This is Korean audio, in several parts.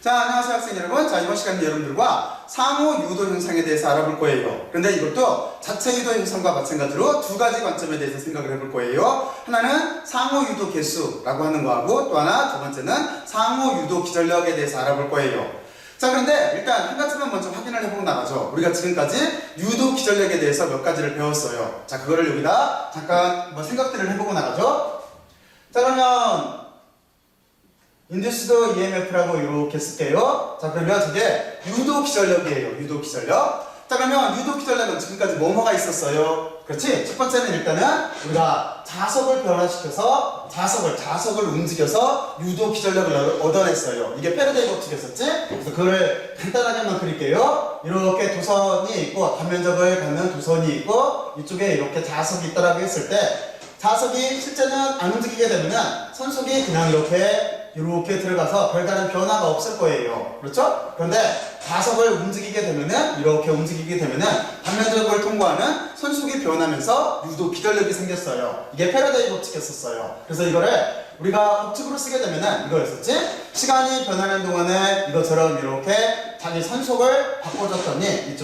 자, 안녕하세요 학생 여러분. 자, 이번 시간은 여러분들과 상호 유도 현상에 대해서 알아볼 거예요. 그런데 이것도 자체 유도 현상과 마찬가지로 두 가지 관점에 대해서 생각을 해볼 거예요. 하나는 상호 유도 개수라고 하는 거하고 또 하나 두 번째는 상호 유도 기전력에 대해서 알아볼 거예요. 자, 그런데 일단 한 가지만 먼저 확인을 해보고 나가죠. 우리가 지금까지 유도 기전력에 대해서 몇 가지를 배웠어요. 자, 그거를 여기다 잠깐 한번 생각들을 해보고 나가죠. 자, 그러면 인듀스드 EMF라고 이렇게 쓸게요. 자, 그러면 저게 유도 기전력이에요. 유도 기전력. 자, 그러면 유도 기전력은 지금까지 뭐가 있었어요? 그렇지? 첫 번째는 일단은 우리가 자석을 변화시켜서 자석을 움직여서 유도 기전력을 얻어냈어요. 이게 페르데이 법칙이었었지? 그래서 그걸 간단하게 한번 그릴게요. 이렇게 도선이 있고 단면적을 갖는 도선이 있고 이쪽에 이렇게 자석이 있다라고 했을 때 자석이 실제는 안 움직이게 되면 선속이 그냥 이렇게 들어가서 별다른 변화가 없을 거예요. 그렇죠? 그런데 자석을 움직이게 되면은 이렇게 움직이게 되면은 단면적을 통과하는 선속이 변하면서 유도 기전력이 생겼어요. 이게 페라데이 법칙이었었어요. 그래서 이거를 우리가 법칙으로 쓰게 되면은 이거였었지? 시간이 변하는 동안에 이것처럼 이렇게 자기 선속을 바꿔줬더니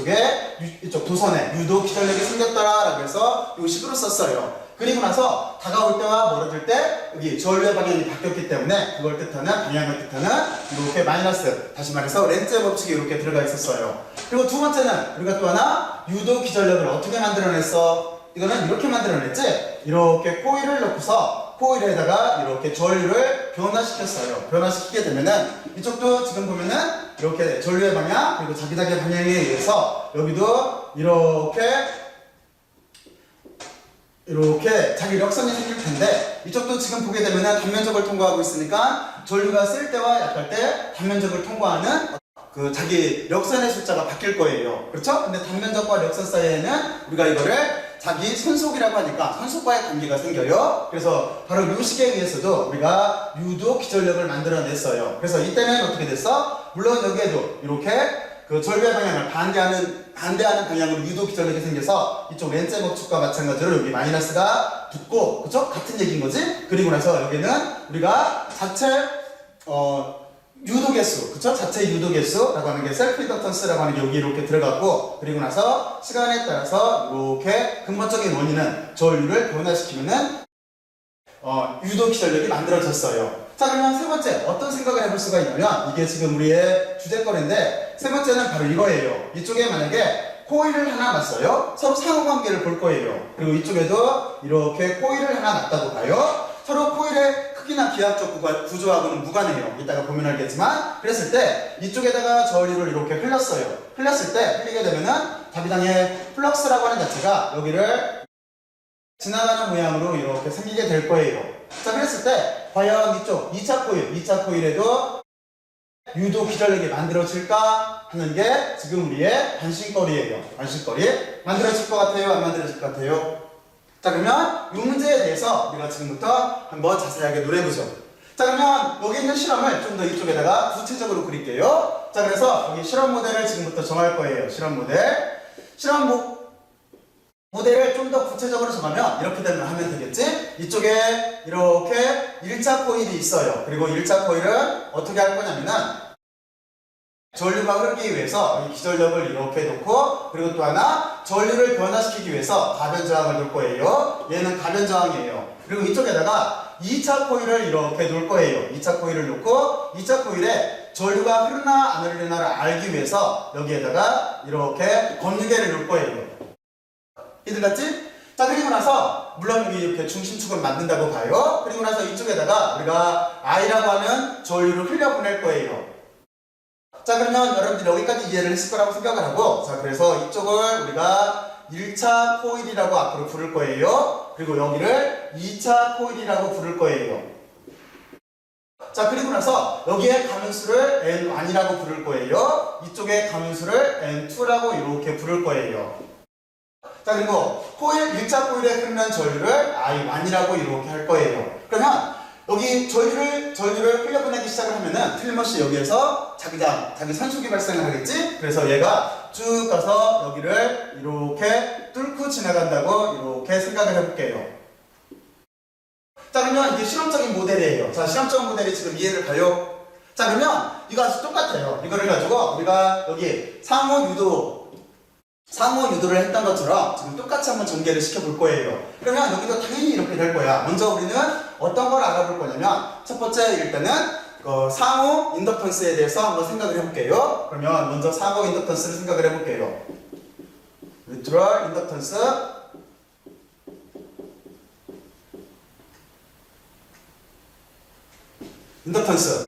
이쪽 도선에 유도 기전력이 생겼더라라고 해서 이 식으로 썼어요. 그리고 나서 다가올 때와 멀어질 때 여기 전류의 방향이 바뀌었기 때문에 그걸 뜻하는 방향을 뜻하는 이렇게 마이너스, 다시 말해서 렌즈의 법칙이 이렇게 들어가 있었어요. 그리고 두 번째는 우리가 또 하나 유도 기전력을 어떻게 만들어냈어? 이거는 이렇게 만들어냈지? 이렇게 코일을 넣고서 코일에다가 이렇게 전류를 변화시켰어요. 변화시키게 되면은 이쪽도 지금 보면은 이렇게 전류의 방향 그리고 자기장의 방향에 의해서 여기도 이렇게 자기 력선이 생길 텐데 이쪽도 지금 보게 되면은 단면적을 통과하고 있으니까 전류가 쓸 때와 약할 때 단면적을 통과하는 그 자기 력선의 숫자가 바뀔 거예요. 그렇죠? 근데 단면적과 력선 사이에는 우리가 이거를 자기 선속이라고 하니까 선속과의 관계가 생겨요. 그래서 바로 이 식에 의해서도 우리가 유도 기전력을 만들어냈어요. 그래서 이때는 어떻게 됐어? 물론 여기에도 이렇게 그 전류의 방향을 반대하는 방향으로 유도 기전력이 생겨서 이쪽 렌즈의 법칙과 마찬가지로 여기 마이너스가 붙고, 그쵸? 같은 얘기인 거지? 그리고 나서 여기는 우리가 자체 유도 개수, 그쵸? 자체 유도 개수라고 하는 게 셀프 인덕턴스라고 하는 게 여기 이렇게 들어갔고, 그리고 나서 시간에 따라서 이렇게 근본적인 원인은 전류를 변화시키면은 유도 기전력이 만들어졌어요. 자, 그러면 세 번째 어떤 생각을 해볼 수가 있냐면 이게 지금 우리의 주제거리인데 세 번째는 바로 이거예요. 이쪽에 만약에 코일을 하나 놨어요. 서로 상호관계를 볼 거예요. 그리고 이쪽에도 이렇게 코일을 하나 놨다고 봐요. 서로 코일의 크기나 기하학적 구조하고는 무관해요. 이따가 보면 알겠지만 그랬을 때 이쪽에다가 전류를 이렇게 흘렸어요. 흘렸을 때 흘리게 되면은 자기장의 플럭스라고 하는 자체가 여기를 지나가는 모양으로 이렇게 생기게 될 거예요. 자, 그랬을 때 과연 이쪽 2차 코일에도 유도 기전력이 만들어질까 하는 게 지금 우리의 관심거리예요. 관심거리. 만들어질 것 같아요? 안 만들어질 것 같아요? 자, 그러면 이 문제에 대해서 우리가 지금부터 한번 자세하게 노려보죠. 자, 그러면 여기 있는 실험을 좀 더 이쪽에다가 구체적으로 그릴게요. 자, 그래서 여기 실험 모델을 지금부터 정할 거예요. 실험 모델을 좀 더 구체적으로 정하면 이렇게 하면 되겠지? 이쪽에 이렇게 1차 코일이 있어요. 그리고 1차 코일은 어떻게 할 거냐면은 전류가 흐르기 위해서 이 기전력을 이렇게 놓고 그리고 또 하나 전류를 변화시키기 위해서 가변 저항을 놓을 거예요. 얘는 가변 저항이에요. 그리고 이쪽에다가 2차 코일을 이렇게 놓을 거예요. 2차 코일을 놓고 2차 코일에 전류가 흐르나 안 흐르나를 알기 위해서 여기에다가 이렇게 검유계를 놓을 거예요. 이들 같지? 자, 그리고 나서 물론 여기 이렇게 중심축을 만든다고 봐요. 그리고 나서 이쪽에다가 우리가 I라고 하는 전류를 흘려보낼 거예요. 자, 그러면 여러분들이 여기까지 이해를 했을 거라고 생각을 하고, 자, 그래서 이쪽을 우리가 1차 코일이라고 앞으로 부를 거예요. 그리고 여기를 2차 코일이라고 부를 거예요. 자, 그리고 나서 여기에 가면수를 N1이라고 부를 거예요. 이쪽에 가면수를 N2라고 이렇게 부를 거예요. 자, 그리고 1차 코일에 흐르는 전류를 I1이라고 이렇게 할 거예요. 그러면 여기 전류를 흘려보내기 시작을 하면은 틀림없이 여기에서 자기 선속이 발생을 하겠지? 그래서 얘가 쭉 가서 여기를 이렇게 뚫고 지나간다고 이렇게 생각을 해볼게요. 자, 그러면 이게 실험적인 모델이에요. 자, 실험적 모델이 지금 이해를 가요? 자, 그러면 이거 아주 똑같아요. 이거를 가지고 우리가 여기 상호 유도를 했던 것처럼 지금 똑같이 한번 전개를 시켜볼 거예요. 그러면 여기도 당연히 이렇게 될 거야. 먼저 우리는 어떤 걸 알아볼 거냐면 첫 번째 일단은 상호 인덕턴스에 대해서 한번 생각을 해볼게요. 그러면 먼저 상호 인덕턴스를 생각을 해볼게요. 뉴트럴 인덕턴스, 인덕턴스.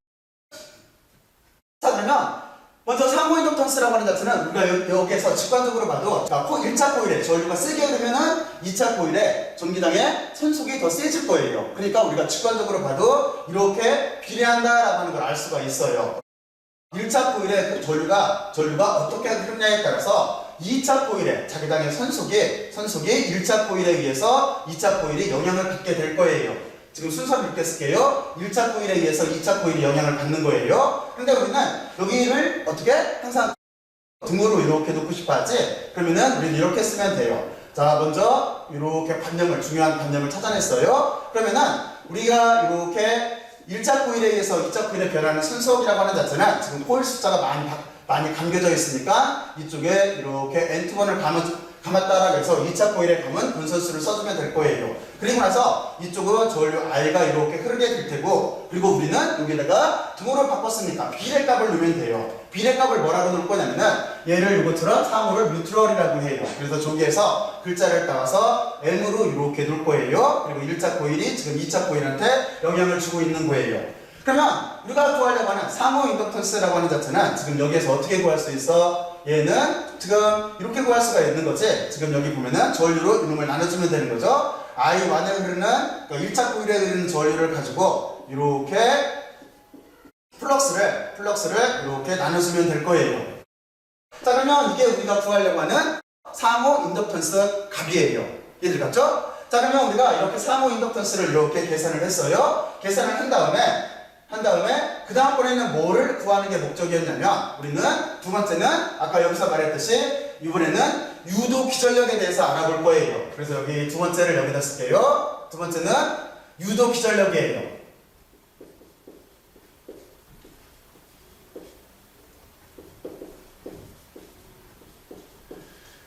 자, 그러면 먼저 상호 인덕턴스라고 하는 자체는 우리가 여기에서 직관적으로 봐도 1차 코일에 전류가 세게 흐르면은 2차 코일에 전기장의 선속이 더 세질 거예요. 그러니까 우리가 직관적으로 봐도 이렇게 비례한다라고 하는 걸 알 수가 있어요. 1차 코일에 그 전류가 어떻게 흐르냐에 따라서 2차 코일에 자기장의 선속이 1차 코일에 의해서 2차 코일이 영향을 받게 될 거예요. 지금 순서를 이렇게 쓸게요. 1차 코일에 의해서 2차 코일이 영향을 받는 거예요. 근데 우리는 여기를 어떻게 항상 등으로 이렇게 놓고 싶어 하지? 그러면은 우리는 이렇게 쓰면 돼요. 자, 먼저 이렇게 중요한 관념을 찾아냈어요. 그러면은 우리가 이렇게 1차 코일에 의해서 2차 코일에 변하는 순서이라고 하는 자체는 지금 코일 숫자가 많이 감겨져 있으니까 이쪽에 이렇게 N2번을 감았다라고 해서 2차 코일에 감은 분선수를 써주면 될 거예요. 그리고 나서 이쪽은 전류 I가 이렇게 흐르게 될 테고, 그리고 우리는 여기다가 등호를 바꿨으니까 비례값을 넣으면 돼요. 비례값을 뭐라고 넣을 거냐면은 얘를 이것처럼 상호를 뉴트럴이라고 해요. 그래서 저기에서 글자를 따와서 M으로 이렇게 놓을 거예요. 그리고 1차 코일이 지금 2차 코일한테 영향을 주고 있는 거예요. 그러면 우리가 구하려고 하는 상호 인덕턴스라고 하는 자체는 지금 여기에서 어떻게 구할 수 있어? 얘는 지금 이렇게 구할 수가 있는 거지. 지금 여기 보면은 전류로 이놈을 나눠주면 되는 거죠. I1에 흐르는 1차 코일에 흐르는 전류를 가지고 이렇게 플럭스를 이렇게 나눠주면 될 거예요. 자, 그러면 이게 우리가 구하려고 하는 상호 인덕턴스 값이에요. 얘들 같죠? 자, 그러면 우리가 이렇게 상호 인덕턴스를 이렇게 계산을 했어요. 계산을 한 다음에 그 다음번에는 뭐를 구하는 게 목적이었냐면 우리는 두 번째는 아까 여기서 말했듯이 이번에는 유도 기전력에 대해서 알아볼 거예요. 그래서 여기 두 번째를 여기다 쓸게요. 두 번째는 유도 기전력이에요.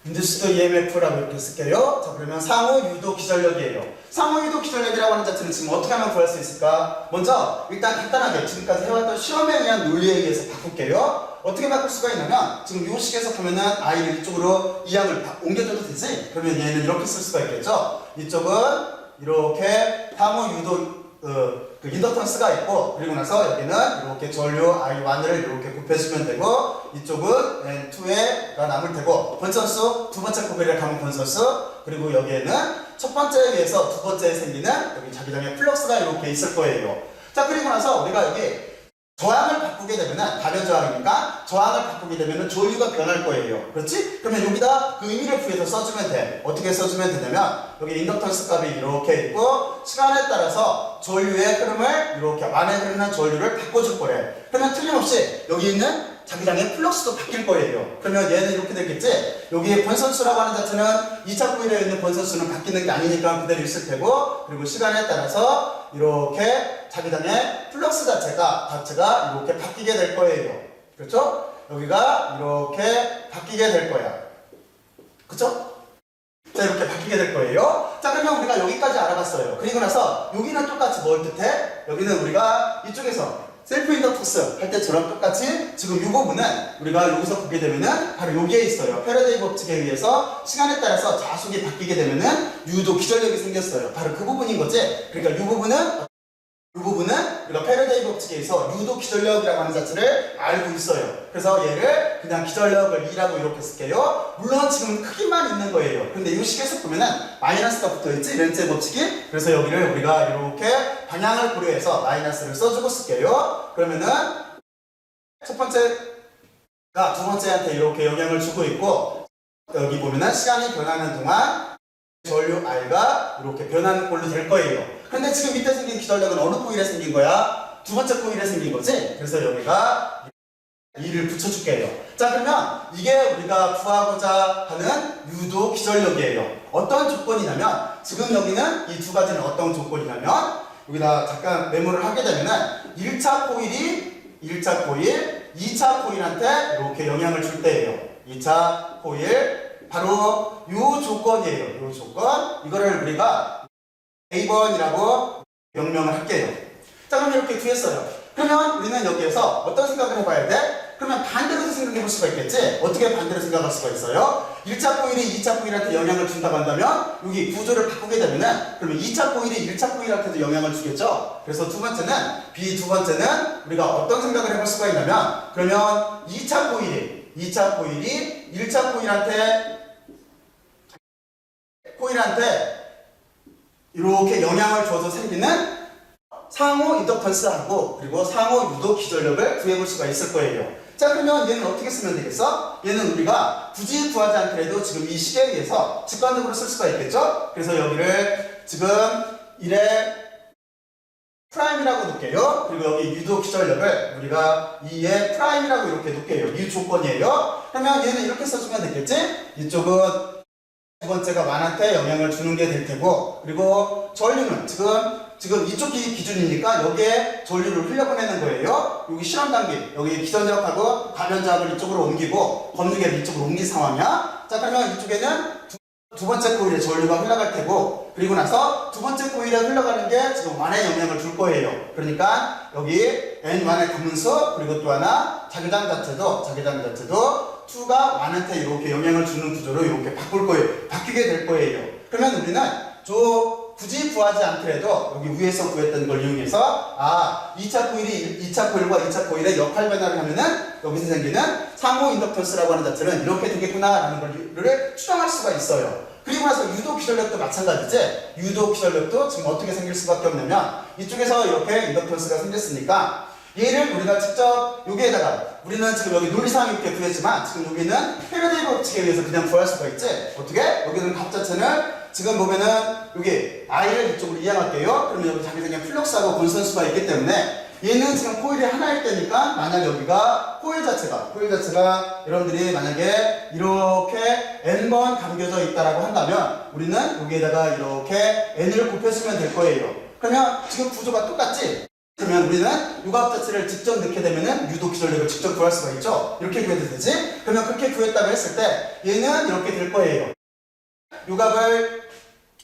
인듀스드 EMF라고 이렇게 쓸게요. 자, 그러면 상호 유도 기전력이에요. 상호 유도 기전력이라고 하는 자체는 지금 어떻게 하면 구할 수 있을까? 먼저 일단 간단하게 지금까지 해왔던 실험에 의한 논리에 의해서 바꿀게요. 어떻게 바꿀 수가 있냐면 지금 이 식에서 보면은 I를 이쪽으로 이항을 옮겨줘도 되지? 그러면 얘는 이렇게 쓸 수가 있겠죠? 이쪽은 이렇게 상호 유도 그 인덕턴스가 있고, 그리고 나서 여기는 이렇게 전류 I1을 이렇게 곱해주면 되고, 이쪽은 N2가 남을 테고, 번선수 두 번째 코일에 감은 번선수, 그리고 여기에는 첫 번째에 의해서 두 번째에 생기는 여기 자기장의 플럭스가 이렇게 있을 거예요. 자, 그리고 나서 우리가 여기 저항을 바꾸게 되면은 다변 저항이니까 저항을 바꾸게 되면은 전류가 변할 거예요. 그렇지? 그러면 여기다 그 의미를 부여해서 써주면 돼. 어떻게 써주면 되냐면 여기 인덕턴스 값이 이렇게 있고 시간에 따라서 전류의 흐름을 이렇게 안에 흐르는 전류를 바꿔줄 거래. 그러면 틀림없이 여기 있는 자기장의 플럭스도 바뀔 거예요. 그러면 얘는 이렇게 되겠지? 여기에 번선수라고 하는 자체는 2차 코일에 있는 번선수는 바뀌는 게 아니니까 그대로 있을 테고, 그리고 시간에 따라서 이렇게 자기장의 플럭스 자체가 이렇게 바뀌게 될 거예요. 그렇죠? 여기가 이렇게 바뀌게 될 거야. 그렇죠? 자, 이렇게 바뀌게 될 거예요. 자, 그러면 우리가 여기까지 알아봤어요. 그리고 나서 여기는 똑같이 뭘 뜻해? 여기는 우리가 이쪽에서 셀프 인덕턴스 할 때처럼 똑같이 지금 이 부분은 우리가 여기서 보게 되면은 바로 여기에 있어요. 패러데이 법칙에 의해서 시간에 따라서 자속이 바뀌게 되면은 유도 기전력이 생겼어요. 바로 그 부분인 거지. 그러니까 이 부분은 우리가 패러데이 법칙에 의해서 유도 기전력이라고 하는 자체를 알고 있어요. 그래서 얘를 그냥 기전력을 2라고 이렇게 쓸게요. 물론 지금 크기만 있는 거예요. 근데 이 식에서 보면은 마이너스가 붙어있지, 렌츠의 법칙이. 그래서 여기를 우리가 이렇게 방향을 고려해서 마이너스를 써주고 쓸게요. 그러면은 첫 번째가 두 번째한테 이렇게 영향을 주고 있고, 여기 보면은 시간이 변하는 동안 전류 I가 이렇게 변하는 꼴로 될 거예요. 근데 지금 밑에 생긴 기전력은 어느 코일에 생긴 거야? 두 번째 코일에 생긴 거지? 그래서 여기가 2를 붙여줄게요. 자, 그러면 이게 우리가 구하고자 하는 유도 기전력이에요. 어떤 조건이냐면 지금 여기는 이 두 가지는 어떤 조건이냐면 여기다 잠깐 메모를 하게 되면은 1차 코일이 1차 코일, 2차 코일한테 이렇게 영향을 줄 때예요. 2차 코일 바로 요 조건이에요. 요 조건. 이거를 우리가 A번이라고 명명을 할게요. 자, 그럼 이렇게 구했어요. 그러면 우리는 여기에서 어떤 생각을 해봐야 돼? 그러면 반대로 생각해 볼 수가 있겠지? 어떻게 반대로 생각할 수가 있어요? 1차 코일이 2차 코일한테 영향을 준다고 한다면 여기 구조를 바꾸게 되면은 그러면 2차 코일이 1차 코일한테도 영향을 주겠죠? 그래서 두 번째는 두 번째는 우리가 어떤 생각을 해볼 수가 있냐면 그러면 2차 코일이 1차 코일한테 이렇게 영향을 줘서 생기는 상호 인덕턴스하고 그리고 상호 유도 기전력을 구해볼 수가 있을 거예요. 자, 그러면 얘는 어떻게 쓰면 되겠어? 얘는 우리가 굳이 구하지 않더라도 지금 이 식에 의해서 직관적으로 쓸 수가 있겠죠? 그래서 여기를 지금 1의 프라임이라고 놓을게요. 그리고 여기 유도 기전력을 우리가 2의 프라임이라고 이렇게 놓을게요. 이 조건이에요. 그러면 얘는 이렇게 써주면 되겠지? 이쪽은 두 번째가 만한테 영향을 주는 게 될 테고 그리고 전류는 지금 이쪽이 기준이니까 여기에 전류를 흘려보내는 거예요. 여기 실험 단계, 여기 기전력하고 감연자압을 이쪽으로 옮기고 검증기를 이쪽으로 옮긴 상황이야. 자, 그러면 이쪽에는 두 번째 코일에 전류가 흘러갈 테고 그리고 나서 두 번째 코일에 흘러가는 게 지금 완에 영향을 줄 거예요. 그러니까 여기 N1의 금은수 그리고 또 하나 자기장 자체도 2가 완한테 이렇게 영향을 주는 구조로 이렇게 바뀌게 될 거예요. 그러면 우리는 굳이 구하지 않더라도 여기 위에서 구했던 걸 이용해서 2차 코일과 2차 코일의 역할 변화를 하면은 여기서 생기는 상호 인덕턴스라고 하는 자체는 이렇게 되겠구나라는 걸 추정할 수가 있어요. 그리고 나서 유도 기전력도 마찬가지지. 유도 기전력도 지금 어떻게 생길 수밖에 없냐면 이쪽에서 이렇게 인덕턴스가 생겼으니까 얘를 우리가 직접 여기에다가 우리는 지금 여기 논리상 이렇게 구했지만 지금 여기는 패러데이 법칙에 의해서 그냥 구할 수가 있지. 어떻게? 여기는 값 자체는 지금 보면은 여기 I를 이쪽으로 이해할게요. 그러면 여기 자기장의 플럭스하고 본선수가 있기 때문에 얘는 지금 코일이 하나일 때니까 만약 여기가 코일 자체가 여러분들이 만약에 이렇게 N번 감겨져 있다라고 한다면 우리는 여기에다가 이렇게 N을 곱해주면 될 거예요. 그러면 지금 구조가 똑같지? 그러면 우리는 요값 자체를 직접 넣게 되면은 유도 기전력을 직접 구할 수가 있죠. 이렇게 구해도 되지? 그러면 그렇게 구했다고 했을 때 얘는 이렇게 될 거예요. 요 값을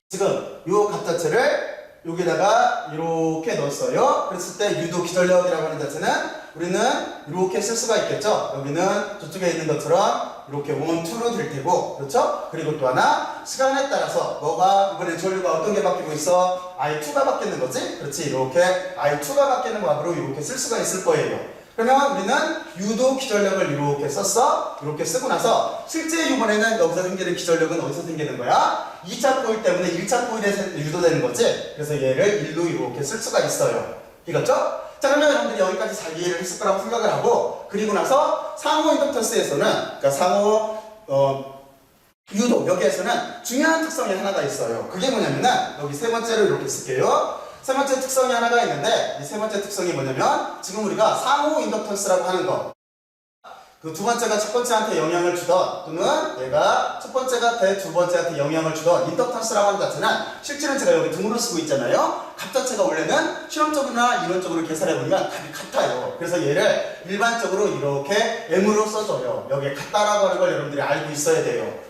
지금 요 값 자체를 여기다가 이렇게 넣었어요. 그랬을 때 유도 기전력이라고 하는 자체는 우리는 이렇게 쓸 수가 있겠죠. 여기는 저쪽에 있는 것처럼 이렇게 1, 2로 될 테고 그렇죠? 그리고 또 하나 시간에 따라서 너가 이번에 전류가 어떤 게 바뀌고 있어? I2가 바뀌는 거지? 그렇지. 이렇게 I2가 바뀌는 값으로 이렇게 쓸 수가 있을 거예요. 그러면 우리는 유도 기전력을 이렇게 썼어. 이렇게 쓰고 나서 실제 이번에는 여기서 생기는 기전력은 어디서 생기는 거야? 2차 코일 때문에 1차 코일에 유도되는 거지. 그래서 얘를 1로 이렇게 쓸 수가 있어요. 이겼죠? 자, 그러면 여러분들이 여기까지 잘 이해를 했을 거라고 생각을 하고 그리고 나서 상호 인덕턴스에서는 그러니까 상호 유도 여기에서는 중요한 특성이 하나가 있어요. 그게 뭐냐면은 여기 세 번째로 이렇게 쓸게요. 세 번째 특성이 하나가 있는데 이 세 번째 특성이 뭐냐면 지금 우리가 상호 인덕턴스라고 하는 거 그 두 번째가 첫 번째한테 영향을 주던 또는 얘가 첫 번째가 두 번째한테 영향을 주던 인덕턴스라고 하는 자체는 실제로 제가 여기 등으로 쓰고 있잖아요. 값 자체가 원래는 실험적으로나 이론적으로 계산해보면 값이 같아요. 그래서 얘를 일반적으로 이렇게 M으로 써줘요. 여기에 같다라고 하는 걸 여러분들이 알고 있어야 돼요.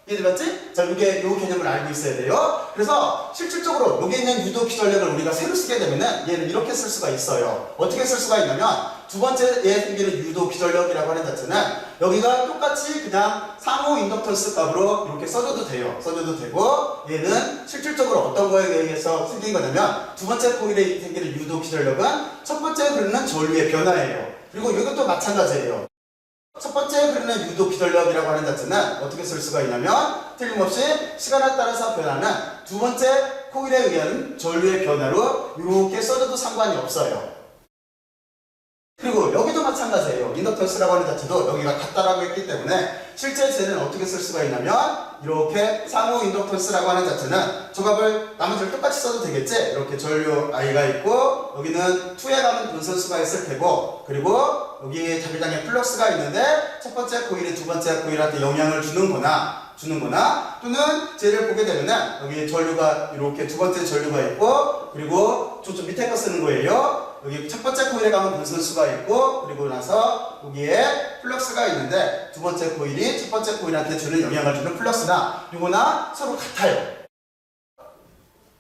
이해되었지? 자, 요 개념을 알고 있어야 돼요. 그래서 실질적으로 여기 있는 유도 기전력을 우리가 새로 쓰게 되면은 얘는 이렇게 쓸 수가 있어요. 어떻게 쓸 수가 있냐면 두 번째에 생기는 유도 기전력이라고 하는 자체는 여기가 똑같이 그냥 상호 인덕턴스 값으로 이렇게 써줘도 돼요. 써줘도 되고 얘는 실질적으로 어떤 거에 의해서 생긴 거냐면 두 번째 코일에 생기는 유도 기전력은 첫 번째 흐르는 전류의 변화예요. 그리고 이것도 마찬가지예요. 첫 번째 흐르는 유도 기전력이라고 하는 자체는 어떻게 쓸 수가 있냐면 틀림없이 시간에 따라서 변하는 두 번째 코일에 의한 전류의 변화로 이렇게 써줘도 상관이 없어요. 그리고 여기도 마찬가지예요. 인덕턴스라고 하는 자체도 여기가 같다라고 했기 때문에 실제 쟤는 어떻게 쓸 수가 있냐면 이렇게 상호 인덕턴스라고 하는 자체는 저 값을 나머지를 똑같이 써도 되겠지? 이렇게 전류 I가 있고 여기는 2에 가면 분선수가 있을 테고 그리고 여기 자기장에 플럭스가 있는데 첫 번째 코일이 두 번째 코일한테 영향을 주는 거나 또는 쟤를 보게 되면은 여기 전류가 이렇게 두 번째 전류가 있고 그리고 저쪽 밑에 거 쓰는 거예요. 여기 첫 번째 코일에 가면 분선수가 있고 그리고 나서 여기에 플럭스가 있는데 두 번째 코일이 첫 번째 코일한테 주는 영향을 주는 플럭스나 요거나 서로 같아요.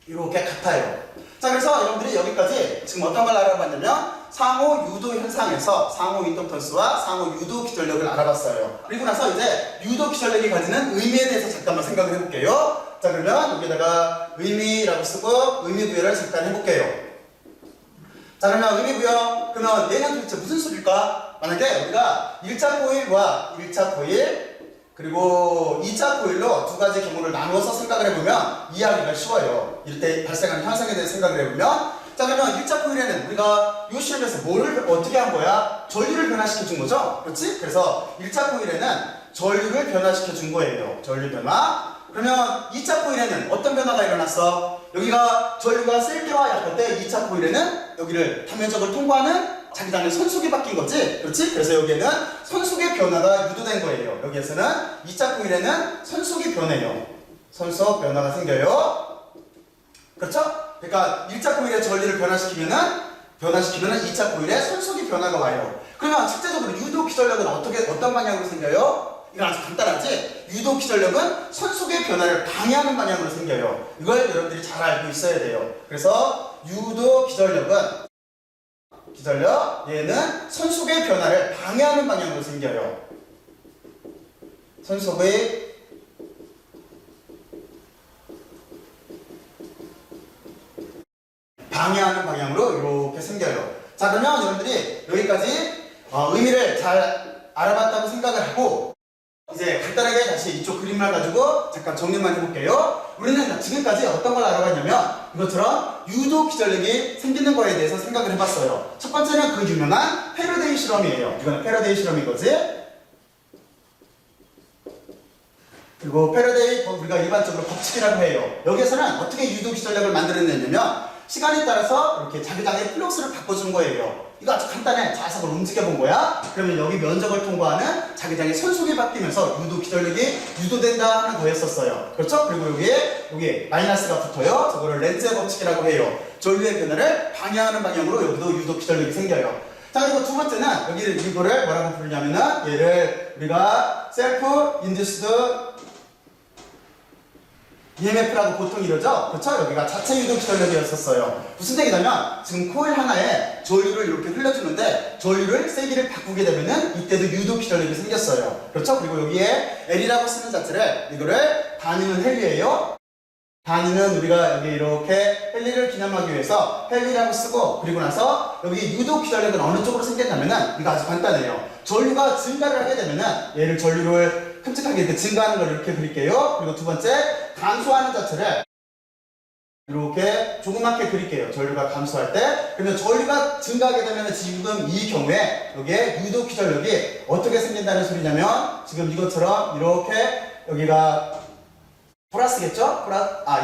이렇게 같아요. 자, 그래서 여러분들이 여기까지 지금 어떤 걸 알아봤냐면 상호 유도 현상에서 상호 인덕턴스와 상호 유도 기전력을 알아봤어요. 그리고 나서 이제 유도 기전력이 가지는 의미에 대해서 잠깐만 생각을 해볼게요. 자, 그러면 여기다가 의미라고 쓰고 의미 부여를 잠깐 해볼게요. 자, 그러면 의미 부여. 그러면 얘는 도대체 무슨 소리일까? 만약에 우리가 1차 코일과 1차 코일 그리고 2차 코일로 두 가지 경우를 나누어서 생각을 해보면 이해하기가 쉬워요. 이럴 때 발생하는 현상에 대해서 생각을 해보면 자, 그러면 1차 코일에는 우리가 이 실험에서 뭐를 어떻게 한 거야? 전류를 변화시켜 준 거죠? 그렇지? 그래서 1차 코일에는 전류를 변화시켜 준 거예요. 전류 변화. 그러면 2차 코일에는 어떤 변화가 일어났어? 여기가 전류가 셀 때와 약할 때 2차 코일에는 여기를 단면적을 통과하는 자기장의 선속이 바뀐 거지? 그렇지? 그래서 여기에는 선속의 변화가 유도된 거예요. 여기에서는 2차 코일에는 선속이 변해요. 선속 변화가 생겨요. 그렇죠? 그러니까 1차 코일의 전류를 변화시키면은 2차 코일에 선속이 변화가 와요. 그러면 실제적으로 유도 기전력은 어떤 방향으로 생겨요? 이거 아주 간단하지? 유도 기전력은 선속의 변화를 방해하는 방향으로 생겨요. 이걸 여러분들이 잘 알고 있어야 돼요. 그래서 유도 기전력 얘는 선속의 변화를 방해하는 방향으로 생겨요. 선속의 방해하는 방향으로 이렇게 생겨요. 자, 그러면 여러분들이 여기까지 의미를 잘 알아봤다고 생각을 하고 이제 간단하게 다시 이쪽 그림을 가지고 잠깐 정리만 해볼게요. 우리는 지금까지 어떤 걸 알아봤냐면 이것처럼 유도 기전력이 생기는 거에 대해서 생각을 해봤어요. 첫 번째는 그 유명한 패러데이 실험이에요. 이거는 패러데이 실험인 거지. 그리고 패러데이 우리가 일반적으로 법칙이라고 해요. 여기에서는 어떻게 유도 기전력을 만들어냈냐면 시간에 따라서 이렇게 자기장의 플럭스를 바꿔준 거예요. 이거 아주 간단해. 자석을 움직여 본 거야. 그러면 여기 면적을 통과하는 자기장의 선속이 바뀌면서 유도 기전력이 유도된다 하는 거였었어요. 그렇죠? 그리고 여기에 마이너스가 붙어요. 저거를 렌즈의 법칙이라고 해요. 전류의 변화를 방해하는 방향으로 여기도 유도 기전력이 생겨요. 자, 그리고 두 번째는 이거를 뭐라고 부르냐면은 얘를 우리가 셀프 인듀스드 EMF라고 보통 이러죠? 그렇죠? 여기가 자체 유도 기전력이었었어요. 무슨 얘기냐면 지금 코일 하나에 전류를 이렇게 흘려주는데 전류를 세기를 바꾸게 되면은 이때도 유도 기전력이 생겼어요. 그렇죠? 그리고 여기에 L이라고 쓰는 자체를 이거를 단위는 헬리예요. 단위는 우리가 여기 이렇게 헬리를 기념하기 위해서 헬리라고 쓰고 그리고 나서 여기 유도 기전력은 어느 쪽으로 생겼냐면은 이거 아주 간단해요. 전류가 증가를 하게 되면은 얘를 전류를 큼직하게 이렇게 증가하는 걸 이렇게 그릴게요. 그리고 두 번째 감소하는 자체를 이렇게 조그맣게 그릴게요. 전류가 감소할 때. 그러면 전류가 증가하게 되면 지금 이 경우에 여기에 유도 기전력이 어떻게 생긴다는 소리냐면 지금 이것처럼 이렇게 여기가 플러스겠죠?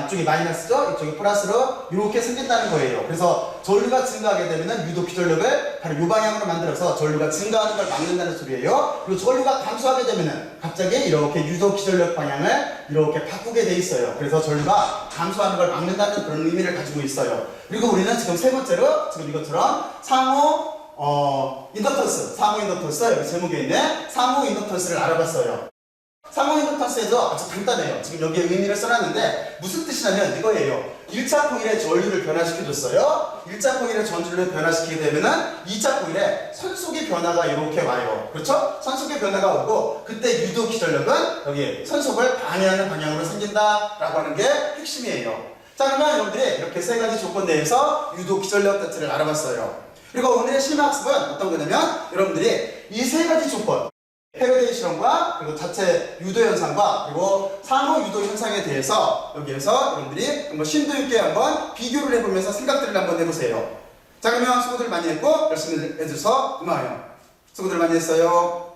이쪽이 마이너스죠? 이쪽이 플러스로 이렇게 생긴다는 거예요. 그래서 전류가 증가하게 되면 유도 기전력을 바로 이 방향으로 만들어서 전류가 증가하는 걸 막는다는 소리예요. 그리고 전류가 감소하게 되면 갑자기 이렇게 유도 기전력 방향을 이렇게 바꾸게 돼 있어요. 그래서 전류가 감소하는 걸 막는다는 그런 의미를 가지고 있어요. 그리고 우리는 지금 세 번째로 지금 이것처럼 상호 인덕턴스 여기 제목에 있는 상호 인덕턴스를 알아봤어요. 상호 인덕턴스에도 아주 간단해요. 지금 여기에 의미를 써놨는데 무슨 뜻이냐면 이거예요. 1차 코일에 전류를 변화시켜줬어요. 1차 코일에 전류를 변화시키게 되면은 2차 코일에 선속의 변화가 이렇게 와요. 그렇죠? 선속의 변화가 오고 그때 유도 기전력은 여기 선속을 방해하는 방향으로 생긴다라고 하는 게 핵심이에요. 자, 그러면 여러분들이 이렇게 세 가지 조건 내에서 유도 기전력 자체를 알아봤어요. 그리고 오늘의 실무학습은 어떤 거냐면 여러분들이 이 세 가지 조건 패러데이 실험과 그리고 자체 유도 현상과 그리고 상호 유도 현상에 대해서 여기에서 여러분들이 한번 심도 있게 한번 비교를 해보면서 생각들을 한번 해보세요. 자, 그러면 수고들 많이 했고 열심히 해줘서 고마워요. 수고들 많이 했어요.